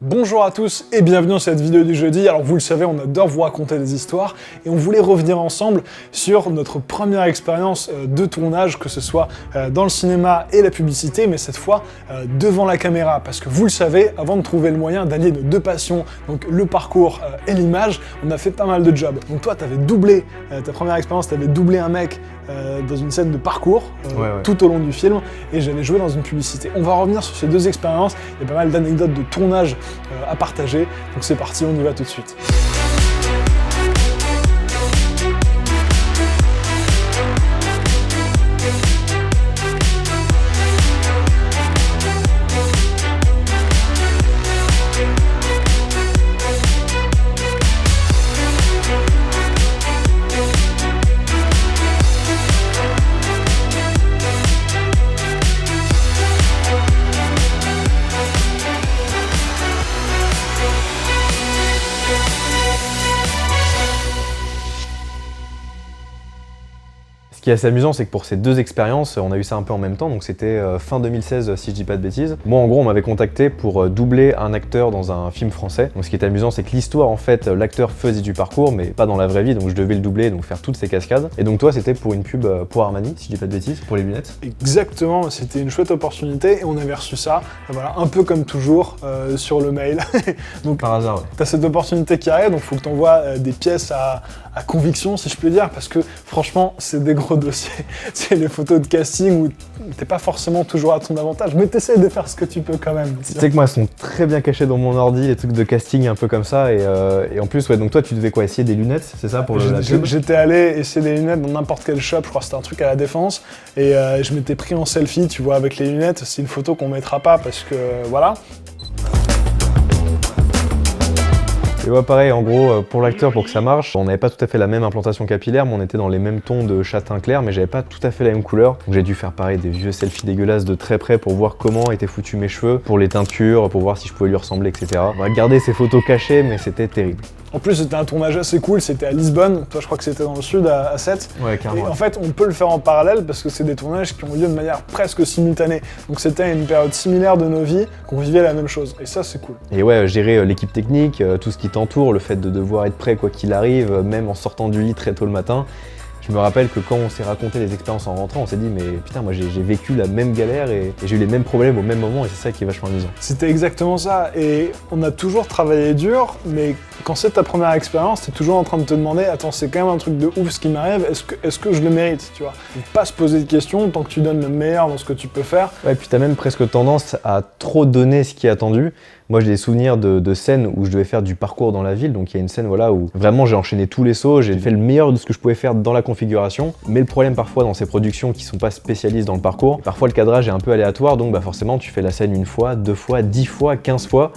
Bonjour à tous et bienvenue dans cette vidéo du jeudi. Alors vous le savez, on adore vous raconter des histoires et on voulait revenir ensemble sur notre première expérience de tournage, que ce soit dans le cinéma et la publicité, mais cette fois devant la caméra. Parce que vous le savez, avant de trouver le moyen d'allier nos deux passions, donc le parcours et l'image, on a fait pas mal de jobs. Donc toi, tu avais doublé, ta première expérience, tu avais doublé un mec dans une scène de parcours tout au long du film et j'allais jouer dans une publicité. On va revenir sur ces deux expériences, il y a pas mal d'anecdotes de tournage à partager, donc c'est parti, on y va tout de suite. Ce qui est assez amusant, c'est que pour ces deux expériences, on a eu ça un peu en même temps, donc c'était fin 2016 si je dis pas de bêtises. Moi en gros on m'avait contacté pour doubler un acteur dans un film français. Donc ce qui est amusant, c'est que l'histoire en fait, l'acteur faisait du parcours mais pas dans la vraie vie, donc je devais le doubler, donc faire toutes ces cascades. Et donc toi c'était pour une pub pour Armani, si je dis pas de bêtises, pour les lunettes. Exactement, c'était une chouette opportunité et on avait reçu ça, voilà, un peu comme toujours sur le mail. Donc par hasard, ouais. T'as cette opportunité qui arrive, donc faut que t'envoies des pièces à conviction, si je peux dire, parce que franchement c'est des gros dossiers. C'est les photos de casting où t'es pas forcément toujours à ton avantage, mais t'essayes de faire ce que tu peux quand même. Tu sais que moi elles sont très bien cachées dans mon ordi, les trucs de casting un peu comme ça, et en plus ouais, donc toi tu devais quoi, essayer des lunettes, c'est ça pour la pub? J'étais allé essayer des lunettes dans n'importe quel shop, je crois que c'était un truc à la Défense, et je m'étais pris en selfie, tu vois, avec les lunettes. C'est une photo qu'on mettra pas parce que voilà. Et ouais, pareil, en gros, pour l'acteur, pour que ça marche, on n'avait pas tout à fait la même implantation capillaire, mais on était dans les mêmes tons de châtain clair, mais j'avais pas tout à fait la même couleur. Donc j'ai dû faire pareil des vieux selfies dégueulasses de très près pour voir comment étaient foutus mes cheveux, pour les teintures, pour voir si je pouvais lui ressembler, etc. On va garder ces photos cachées, mais c'était terrible. En plus, c'était un tournage assez cool, c'était à Lisbonne. Toi, je crois que c'était dans le sud, à Sète. Ouais, carrément. Et en fait, on peut le faire en parallèle parce que c'est des tournages qui ont lieu de manière presque simultanée. Donc c'était une période similaire de nos vies, qu'on vivait la même chose. Et ça, c'est cool. Et ouais, gérer l'équipe technique, tout ce qui t'entoure, le fait de devoir être prêt quoi qu'il arrive, même en sortant du lit très tôt le matin. Je me rappelle que quand on s'est raconté les expériences en rentrant, on s'est dit mais putain, moi j'ai vécu la même galère et j'ai eu les mêmes problèmes au même moment, et c'est ça qui est vachement amusant. C'était exactement ça, et on a toujours travaillé dur, mais quand c'est ta première expérience, t'es toujours en train de te demander, attends, c'est quand même un truc de ouf ce qui m'arrive, est-ce que je le mérite, tu vois? Donc, pas se poser de questions tant que tu donnes le meilleur dans ce que tu peux faire. Ouais, puis t'as même presque tendance à trop donner ce qui est attendu. Moi j'ai des souvenirs de scènes où je devais faire du parcours dans la ville, donc il y a une scène voilà, où vraiment j'ai enchaîné tous les sauts, j'ai fait le meilleur de ce que je pouvais faire dans la configuration, mais le problème parfois dans ces productions qui sont pas spécialistes dans le parcours, parfois le cadrage est un peu aléatoire, donc bah forcément tu fais la scène une fois, 2 fois, 10 fois, 15 fois,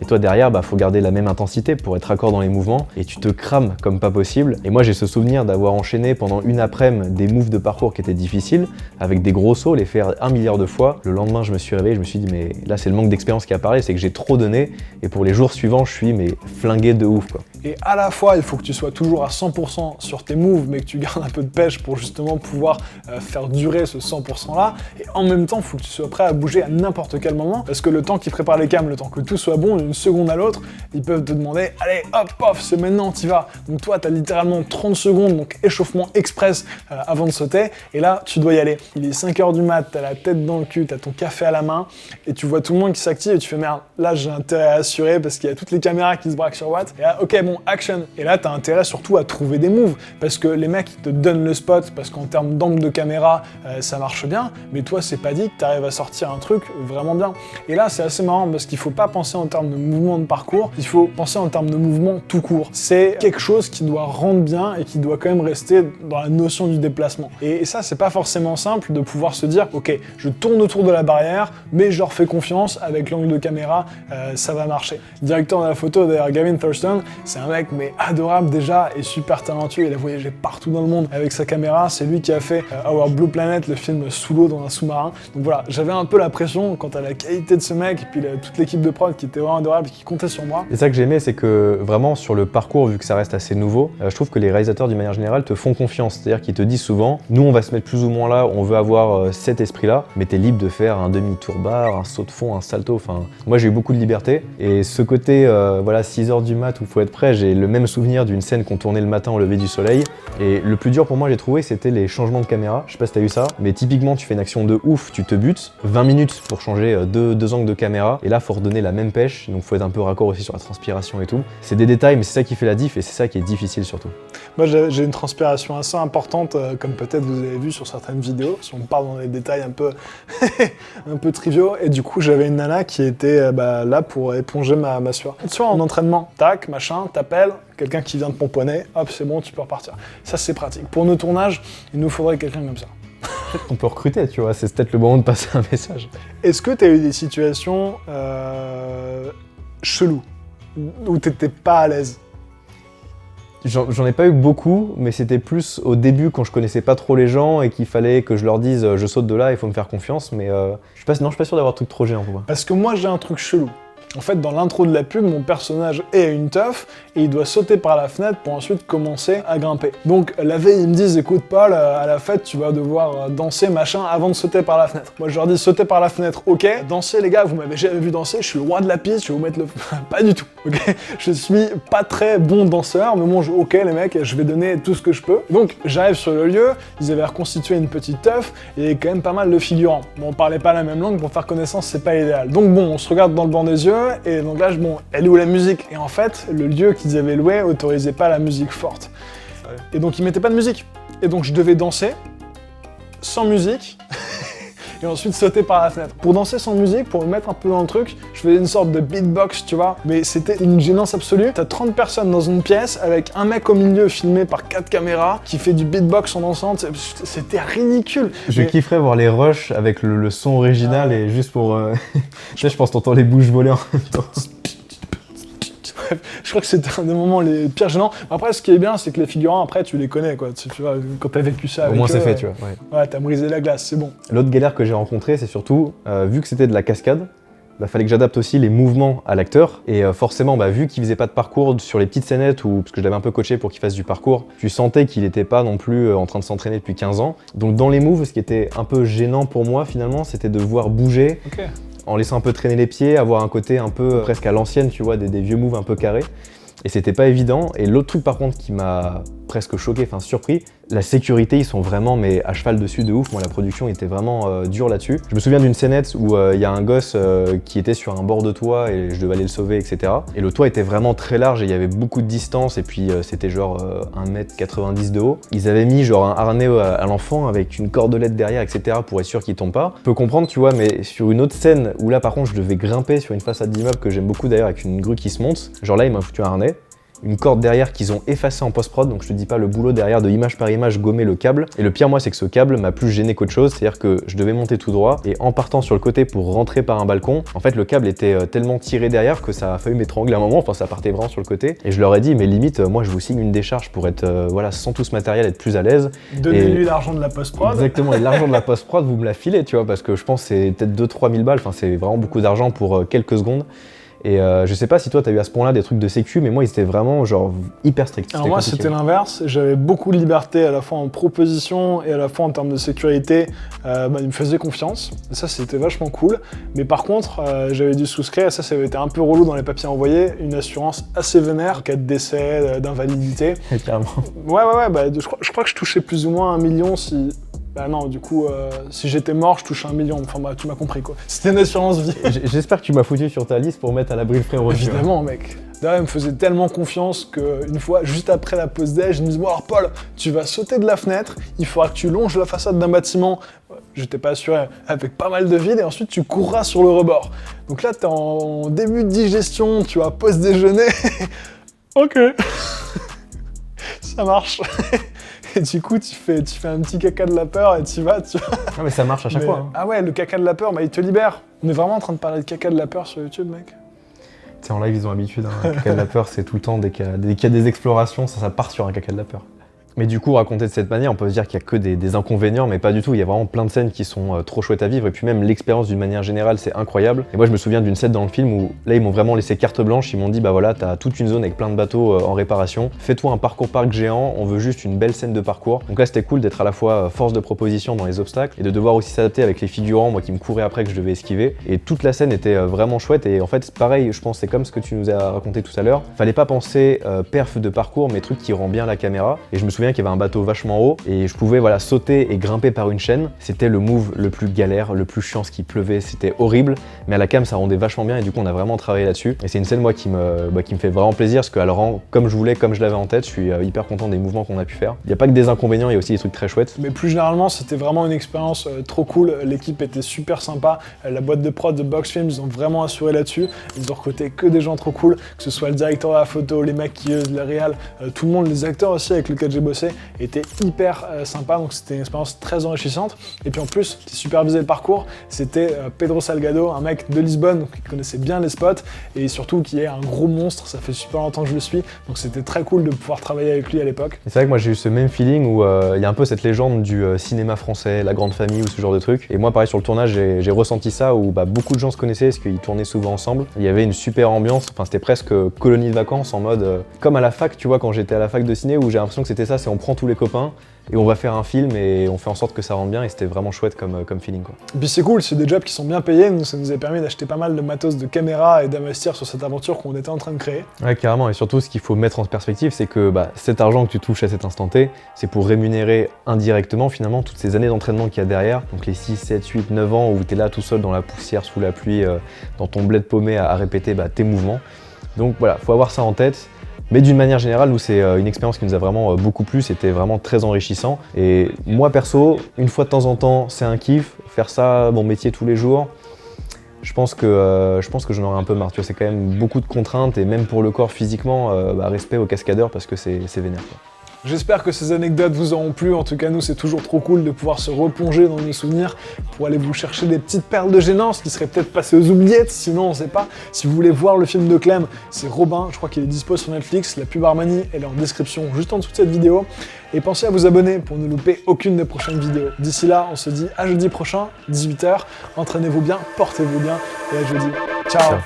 et toi derrière, faut garder la même intensité pour être raccord dans les mouvements, et tu te crames comme pas possible. Et moi j'ai ce souvenir d'avoir enchaîné pendant une après-midi des moves de parcours qui étaient difficiles, avec des gros sauts, les faire 1 milliard de fois. Le lendemain je me suis réveillé, je me suis dit mais là c'est le manque d'expérience qui a parlé, c'est que j'ai trop donné, et pour les jours suivants je suis flingué de ouf quoi. Et à la fois, il faut que tu sois toujours à 100% sur tes moves, mais que tu gardes un peu de pêche pour justement pouvoir faire durer ce 100% là. Et en même temps, il faut que tu sois prêt à bouger à n'importe quel moment, parce que le temps qu'ils préparent les cams, le temps que tout soit bon, d'une seconde à l'autre, ils peuvent te demander, allez, hop, pof, c'est maintenant, t'y vas. Donc toi, t'as littéralement 30 secondes, donc échauffement express avant de sauter, et là, tu dois y aller. Il est 5h du mat, t'as la tête dans le cul, t'as ton café à la main, et tu vois tout le monde qui s'active, et tu fais, merde, là, j'ai intérêt à assurer, parce qu'il y a toutes les caméras qui se braquent sur Watt, et là, ok, bon, action. Et là, t'as intérêt surtout à trouver des moves, parce que les mecs, ils te donnent le spot, parce qu'en termes d'angle de caméra, ça marche bien, mais toi, c'est pas dit que t'arrives à sortir un truc vraiment bien. Et là, c'est assez marrant, parce qu'il faut pas penser en termes de mouvement de parcours, il faut penser en termes de mouvement tout court. C'est quelque chose qui doit rendre bien, et qui doit quand même rester dans la notion du déplacement. Et ça, c'est pas forcément simple de pouvoir se dire, ok, je tourne autour de la barrière, mais je leur fais confiance, avec l'angle de caméra, ça va marcher. Le directeur de la photo, d'ailleurs, Gavin Thurston, c'est C'est un mec mais adorable déjà et super talentueux. Il a voyagé partout dans le monde avec sa caméra. C'est lui qui a fait Our Blue Planet, le film sous l'eau dans un sous-marin. Donc voilà, j'avais un peu la pression quant à la qualité de ce mec et puis toute l'équipe de prod qui était vraiment adorable et qui comptait sur moi. Et ça que j'aimais, c'est que vraiment sur le parcours, vu que ça reste assez nouveau, je trouve que les réalisateurs d'une manière générale te font confiance. C'est-à-dire qu'ils te disent souvent, nous on va se mettre plus ou moins là, on veut avoir cet esprit-là, mais t'es libre de faire un demi-tour bar, un saut de fond, un salto. Enfin, moi j'ai eu beaucoup de liberté. Et ce côté, voilà, 6h du mat où il faut être prêt, j'ai le même souvenir d'une scène qu'on tournait le matin au lever du soleil. Et le plus dur pour moi, j'ai trouvé, c'était les changements de caméra. Je sais pas si t'as eu ça, mais typiquement tu fais une action de ouf, tu te butes, 20 minutes pour changer deux angles de caméra, et là faut redonner la même pêche, donc faut être un peu raccord aussi sur la transpiration et tout. C'est des détails, mais c'est ça qui fait la diff et c'est ça qui est difficile surtout. Moi j'ai une transpiration assez importante, comme peut-être vous avez vu sur certaines vidéos, si on parle dans les détails un peu, un peu triviaux, et du coup j'avais une nana qui était là pour éponger ma sueur. Tu vois, en entraînement, tac, machin, t'appelles, quelqu'un qui vient de pomponner, hop c'est bon, tu peux repartir. Ça c'est pratique. Pour nos tournages, il nous faudrait quelqu'un comme ça. Peut-être qu'on peut recruter, tu vois, c'est peut-être le moment de passer un message. Est-ce que tu as eu des situations cheloues, où t'étais pas à l'aise? J'en ai pas eu beaucoup, mais c'était plus au début quand je connaissais pas trop les gens et qu'il fallait que je leur dise je saute de là, il faut me faire confiance, mais je suis pas sûr d'avoir un truc trop gênant pour moi. Parce que moi j'ai un truc chelou. En fait, dans l'intro de la pub, mon personnage est à une teuf et il doit sauter par la fenêtre pour ensuite commencer à grimper. Donc la veille, ils me disent écoute Paul, à la fête, tu vas devoir danser machin avant de sauter par la fenêtre. Moi je leur dis sauter par la fenêtre, ok. Danser les gars, vous m'avez jamais vu danser, je suis le roi de la piste, je vais vous mettre le... pas du tout, ok. Je suis pas très bon danseur, mais bon, ok les mecs, je vais donner tout ce que je peux. Donc j'arrive sur le lieu, ils avaient reconstitué une petite teuf et il y avait quand même pas mal de figurants. Bon, on parlait pas la même langue, pour faire connaissance, c'est pas idéal. Donc bon, on se regarde dans le blanc des yeux, et donc là, bon, elle est où la musique? Et en fait, le lieu qu'ils avaient loué autorisait pas la musique forte. Et donc ils mettaient pas de musique. Et donc je devais danser sans musique et ensuite sauter par la fenêtre. Pour danser sans musique, pour me mettre un peu dans le truc, je faisais une sorte de beatbox, tu vois. Mais c'était une gênance absolue. T'as 30 personnes dans une pièce avec un mec au milieu filmé par 4 caméras qui fait du beatbox en dansant. C'était ridicule. Je kifferais voir les rushs avec le son original et juste pour... tu sais, je pense t'entends les bouches voler en même temps. Je crois que c'était un des moments les pires gênants. Après, ce qui est bien, c'est que les figurants, après, tu les connais, quoi. Tu vois, quand t'as vécu ça avec eux... Au moins, c'est fait, tu vois. Ouais, t'as brisé la glace, c'est bon. L'autre galère que j'ai rencontrée, c'est surtout, vu que c'était de la cascade, fallait que j'adapte aussi les mouvements à l'acteur. Et forcément, vu qu'il faisait pas de parcours sur les petites scénettes, parce que je l'avais un peu coaché pour qu'il fasse du parcours, tu sentais qu'il était pas non plus en train de s'entraîner depuis 15 ans. Donc dans les moves, ce qui était un peu gênant pour moi, finalement, c'était de voir bouger. Okay. En laissant un peu traîner les pieds, avoir un côté un peu presque à l'ancienne, tu vois, des vieux moves un peu carrés. Et c'était pas évident. Et l'autre truc par contre qui m'a presque choqué, enfin surpris, la sécurité, ils sont vraiment mais à cheval dessus de ouf. Moi, la production était vraiment dure là-dessus. Je me souviens d'une scénette où il y a un gosse qui était sur un bord de toit et je devais aller le sauver, etc. Et le toit était vraiment très large et il y avait beaucoup de distance et puis c'était genre 1m90 de haut. Ils avaient mis genre un harnais à l'enfant avec une cordelette derrière, etc. pour être sûr qu'il tombe pas. Je peux comprendre, tu vois, mais sur une autre scène où là par contre je devais grimper sur une façade d'immeuble que j'aime beaucoup d'ailleurs avec une grue qui se monte, genre là il m'a foutu un harnais. Une corde derrière qu'ils ont effacée en post-prod, donc je te dis pas le boulot derrière de image par image gommer le câble. Et le pire moi c'est que ce câble m'a plus gêné qu'autre chose, c'est-à-dire que je devais monter tout droit et en partant sur le côté pour rentrer par un balcon, en fait le câble était tellement tiré derrière que ça a failli m'étrangler à un moment, enfin ça partait vraiment sur le côté. Et je leur ai dit mais limite moi je vous signe une décharge pour être voilà sans tout ce matériel être plus à l'aise. Donnez-lui l'argent de la post-prod. Exactement, et l'argent de la post-prod vous me la filez tu vois parce que je pense que c'est peut-être 2-3 000 balles, enfin c'est vraiment beaucoup d'argent pour quelques secondes. Et je sais pas si toi t'as eu à ce point-là des trucs de sécu, mais moi ils étaient vraiment genre hyper stricts. Alors moi c'était l'inverse, j'avais beaucoup de liberté à la fois en proposition et à la fois en termes de sécurité, ils me faisaient confiance, et ça c'était vachement cool. Mais par contre j'avais dû souscrire, et ça avait été un peu relou dans les papiers envoyés, une assurance assez vénère en cas de décès, d'invalidité. Carrément. Ouais, je crois que je touchais plus ou moins 1 million si... Bah non, du coup, si j'étais mort, je touche 1 million. Enfin, tu m'as compris, quoi. C'était une assurance vie. J'espère que tu m'as foutu sur ta liste pour mettre à l'abri le frérot. Évidemment, mec. D'ailleurs, il me faisait tellement confiance qu'une fois, juste après la pause déj, il me dit « Bon, alors Paul, tu vas sauter de la fenêtre, il faudra que tu longes la façade d'un bâtiment. » J'étais pas assuré, avec pas mal de vide, et ensuite tu courras sur le rebord. Donc là, t'es en début de digestion, tu as pause déjeuner. Ok. Ça marche. Et du coup, tu fais un petit caca de la peur et tu vas, tu vois. Non mais ça marche à chaque fois. Hein. Ah ouais, le caca de la peur, il te libère. On est vraiment en train de parler de caca de la peur sur YouTube, mec. Tu t'es en live, ils ont l'habitude. Un caca de la peur, c'est tout le temps, dès qu'il y a des explorations, ça part sur un caca de la peur. Mais du coup, raconter de cette manière, on peut se dire qu'il n'y a que des inconvénients, mais pas du tout. Il y a vraiment plein de scènes qui sont trop chouettes à vivre. Et puis même l'expérience d'une manière générale, c'est incroyable. Et moi, je me souviens d'une scène dans le film où là, ils m'ont vraiment laissé carte blanche. Ils m'ont dit, bah voilà, t'as toute une zone avec plein de bateaux en réparation. Fais-toi un parcours parc géant. On veut juste une belle scène de parcours. Donc là, c'était cool d'être à la fois force de proposition dans les obstacles et de devoir aussi s'adapter avec les figurants, moi qui me couraient après que je devais esquiver. Et toute la scène était vraiment chouette. Et en fait, pareil, je pense, c'est comme ce que tu nous as raconté tout à l'heure. Fallait pas penser perf de parcours, mais truc qui rend bien la caméra. Et je me souviens qu'il y avait un bateau vachement haut et je pouvais sauter et grimper par une chaîne. C'était le move le plus galère, le plus chiant, ce qui pleuvait, c'était horrible, mais à la cam ça rendait vachement bien et du coup on a vraiment travaillé là-dessus. Et c'est une scène moi qui me fait vraiment plaisir parce qu'elle rend comme je voulais, comme je l'avais en tête. Je suis hyper content des mouvements qu'on a pu faire. Il n'y a pas que des inconvénients, il y a aussi des trucs très chouettes. Mais plus généralement c'était vraiment une expérience trop cool, l'équipe était super sympa, la boîte de prod de Box Films ils ont vraiment assuré là-dessus, ils ont recruté que des gens trop cool, que ce soit le directeur de la photo, les maquilleuses, le réal, tout le monde, les acteurs aussi avec lesquels j'ai bossé étaient hyper sympa, donc c'était une expérience très enrichissante. Et puis en plus, qui supervisait le parcours, c'était Pedro Salgado, un mec de Lisbonne, donc qui connaissait bien les spots, et surtout qui est un gros monstre, ça fait super longtemps que je le suis, donc c'était très cool de pouvoir travailler avec lui à l'époque. C'est vrai que moi j'ai eu ce même feeling où il y a un peu cette légende du cinéma français, la grande famille ou ce genre de truc. Et moi pareil sur le tournage, j'ai ressenti ça où beaucoup de gens se connaissaient parce qu'ils tournaient souvent ensemble. Il y avait une super ambiance, enfin c'était presque colonie de vacances en mode comme à la fac, tu vois, quand j'étais à la fac de ciné où j'ai l'impression que c'était ça, c'est on prend tous les copains et on va faire un film et on fait en sorte que ça rentre bien et c'était vraiment chouette comme feeling quoi. Et puis c'est cool, c'est des jobs qui sont bien payés, donc ça nous a permis d'acheter pas mal de matos de caméra et d'investir sur cette aventure qu'on était en train de créer. Ouais carrément, et surtout ce qu'il faut mettre en perspective c'est que cet argent que tu touches à cet instant T, c'est pour rémunérer indirectement finalement toutes ces années d'entraînement qu'il y a derrière, donc les 6, 7, 8, 9 ans où t'es là tout seul dans la poussière, sous la pluie, dans ton bled paumé à répéter tes mouvements. Donc voilà, faut avoir ça en tête. Mais d'une manière générale, nous, c'est une expérience qui nous a vraiment beaucoup plu, c'était vraiment très enrichissant. Et moi, perso, une fois de temps en temps, c'est un kiff. Faire ça, mon métier tous les jours, je pense que j'en aurais un peu marre. Tu vois, c'est quand même beaucoup de contraintes et même pour le corps physiquement, respect aux cascadeurs parce que c'est vénère, quoi. J'espère que ces anecdotes vous auront plu, en tout cas nous c'est toujours trop cool de pouvoir se replonger dans nos souvenirs pour aller vous chercher des petites perles de gênance qui seraient peut-être passées aux oubliettes, sinon on sait pas. Si vous voulez voir le film de Clem, c'est Robin, je crois qu'il est dispo sur Netflix, la pub Armani elle est en description juste en dessous de cette vidéo. Et pensez à vous abonner pour ne louper aucune des prochaines vidéos. D'ici là, on se dit à jeudi prochain, 18h, entraînez-vous bien, portez-vous bien et à jeudi. Ciao.